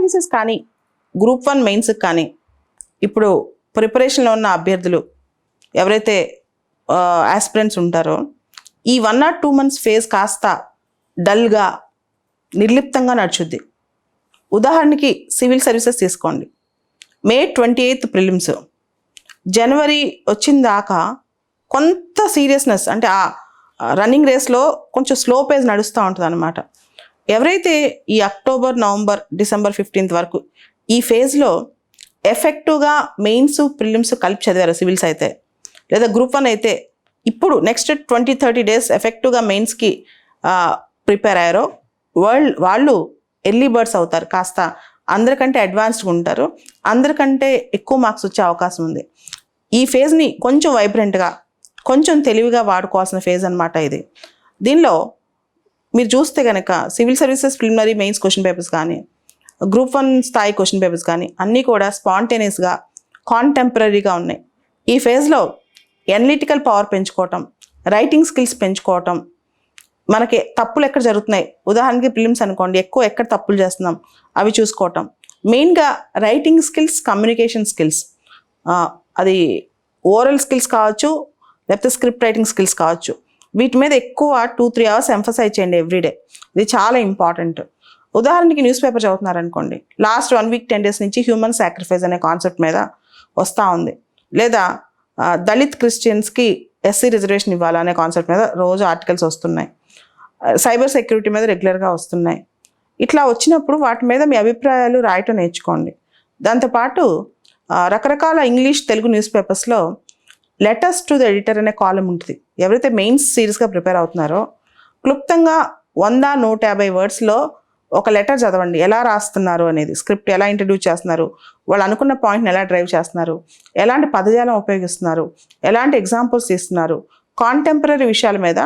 Services కానీ group 1 మెయిన్స్కి కానీ ఇప్పుడు ప్రిపరేషన్లో ఉన్న అభ్యర్థులు ఎవరైతే ఆస్పిరెంట్స్ ఉంటారో ఈ 1 or 2 months ఫేజ్ కాస్త డల్గా నిర్లిప్తంగా నడుచుద్ది. ఉదాహరణకి సివిల్ సర్వీసెస్ తీసుకోండి. May 28th ప్రిలిమ్స్, జనవరి వచ్చిన దాకా కొంత సీరియస్నెస్ అంటే ఆ రన్నింగ్ రేస్లో కొంచెం స్లో పేజ్ నడుస్తూ ఉంటుంది అనమాట. ఎవరైతే ఈ అక్టోబర్, నవంబర్, డిసెంబర్ 15th వరకు ఈ ఫేజ్లో ఎఫెక్టివ్గా మెయిన్స్ ప్రిలిమ్స్ కలిపి చదివారు సివిల్స్ అయితే, లేదా గ్రూప్ 1 అయితే ఇప్పుడు నెక్స్ట్ 20-30 days ఎఫెక్టివ్గా మెయిన్స్కి ప్రిపేర్ అయ్యారో వాళ్ళు ఎర్లీ బర్డ్స్ అవుతారు. కాస్త అందరికంటే అడ్వాన్స్డ్గా ఉంటారు, అందరికంటే ఎక్కువ మార్క్స్ వచ్చే అవకాశం ఉంది. ఈ ఫేజ్ని కొంచెం వైబ్రెంట్గా, కొంచెం తెలివిగా వాడుకోవాల్సిన ఫేజ్ అనమాట ఇది. దీనిలో మీరు చూస్తే కనుక civil services preliminary mains question papers కానీ, గ్రూప్ 1 స్థాయి క్వశ్చన్ పేపర్స్ కానీ అన్నీ కూడా స్పాంటేనియస్గా, కాంటెంపరీగా ఉన్నాయి. ఈ ఫేజ్లో ఎనలిటికల్ పవర్ పెంచుకోవటం, రైటింగ్ స్కిల్స్ పెంచుకోవటం, మనకి తప్పులు ఎక్కడ జరుగుతున్నాయి, ఉదాహరణకి ప్రిలిమ్స్ అనుకోండి, ఎక్కువ ఎక్కడ తప్పులు చేస్తున్నాం అవి చూసుకోవటం, మెయిన్గా రైటింగ్ స్కిల్స్, కమ్యూనికేషన్ స్కిల్స్, అది ఓరల్ స్కిల్స్ కావచ్చు, లేకపోతే స్క్రిప్ట్ రైటింగ్ స్కిల్స్ కావచ్చు, వీటి మీద ఎక్కువ 2-3 hours ఎంఫసైజ్ చేయండి ఎవ్రీడే. ఇది చాలా ఇంపార్టెంట్. ఉదాహరణకి న్యూస్ పేపర్ చదువుతున్నారనుకోండి, లాస్ట్ 1 week 10 days నుంచి హ్యూమన్ సాక్రిఫైస్ అనే కాన్సెప్ట్ మీద వస్తూ ఉంది, లేదా దళిత్ క్రిస్టియన్స్కి SC రిజర్వేషన్ ఇవ్వాలనే కాన్సెప్ట్ మీద రోజు ఆర్టికల్స్ వస్తున్నాయి, సైబర్ సెక్యూరిటీ మీద రెగ్యులర్గా వస్తున్నాయి. ఇట్లా వచ్చినప్పుడు వాటి మీద మీ అభిప్రాయాలు రాయటం నేర్చుకోండి. దాంతోపాటు రకరకాల ఇంగ్లీష్, తెలుగు న్యూస్ పేపర్స్లో లెటర్స్ టు ద ఎడిటర్ అనే కాలం ఉంటుంది. ఎవరైతే మెయిన్స్ సీరియస్గా ప్రిపేర్ అవుతున్నారో క్లుప్తంగా 100-150 wordsలో ఒక లెటర్ చదవండి. ఎలా రాస్తున్నారు అనేది, స్క్రిప్ట్ ఎలా ఇంట్రడ్యూస్ చేస్తున్నారు, వాళ్ళు అనుకున్న పాయింట్ని ఎలా డ్రైవ్ చేస్తున్నారు, ఎలాంటి పదజాలం ఉపయోగిస్తున్నారు, ఎలాంటి ఎగ్జాంపుల్స్ తీస్తున్నారు, కాంటెంపరీ విషయాల మీద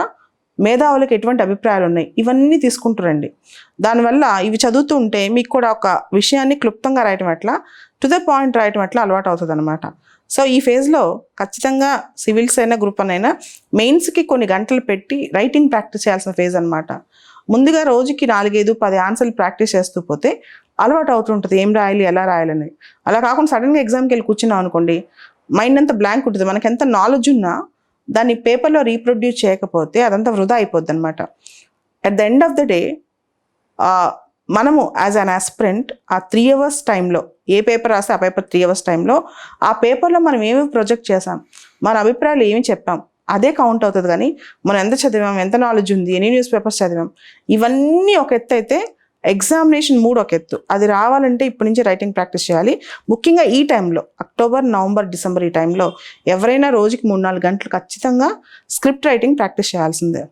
మేధావులకు ఎటువంటి అభిప్రాయాలు ఉన్నాయి, ఇవన్నీ తీసుకుంటారండి. దానివల్ల ఇవి చదువుతూ ఉంటే మీకు కూడా ఒక విషయాన్ని క్లుప్తంగా రాయటం ఎట్లా, టు ద పాయింట్ రాయటం ఎట్లా అలవాటు అవుతుంది అనమాట. సో ఈ ఫేజ్లో ఖచ్చితంగా సివిల్స్ అయినా గ్రూప్ 1 అయినా మెయిన్స్కి కొన్ని గంటలు పెట్టి రైటింగ్ ప్రాక్టీస్ చేయాల్సిన ఫేజ్ అనమాట. ముందుగా రోజుకి 4-5-10 ఆన్సర్లు ప్రాక్టీస్ చేస్తూ పోతే అలవాటు అవుతుంటుంది ఏం రాయాలి, ఎలా రాయాలని. అలా కాకుండా సడన్గా ఎగ్జామ్కి వెళ్ళి కూర్చున్నాం అనుకోండి, మైండ్ అంతా బ్లాంక్ ఉంటుంది. మనకి ఎంత నాలెడ్జ్ ఉన్నా దాన్ని పేపర్లో రీప్రొడ్యూస్ చేయకపోతే అదంతా వృధా అయిపోద్ది అనమాట. At the end of the day మనము యాజ్ అన్ ఆస్పిరెంట్ ఆ 3 hours టైంలో ఏ పేపర్ రాస్తే ఆ పేపర్ 3 hours టైంలో ఆ పేపర్లో మనం ఏమి ప్రొజెక్ట్ చేసాం, మన అభిప్రాయాలు ఏమి చెప్పాం, అదే కౌంట్ అవుతుంది. కానీ మనం ఎంత చదివాం, ఎంత నాలెడ్జ్ ఉంది, ఎన్ని న్యూస్ పేపర్స్ చదివాం, ఇవన్నీ ఒక ఎత్తు అయితే ఎగ్జామినేషన్ మూడ్ ఒక ఎత్తు. అది రావాలంటే ఇప్పటి నుంచి రైటింగ్ ప్రాక్టీస్ చేయాలి. ముఖ్యంగా ఈ టైంలో అక్టోబర్, నవంబర్, డిసెంబర్ ఈ టైంలో ఎవరైనా రోజుకి 3-4 గంటలు ఖచ్చితంగా స్క్రిప్ట్ రైటింగ్ ప్రాక్టీస్ చేయాల్సిందే.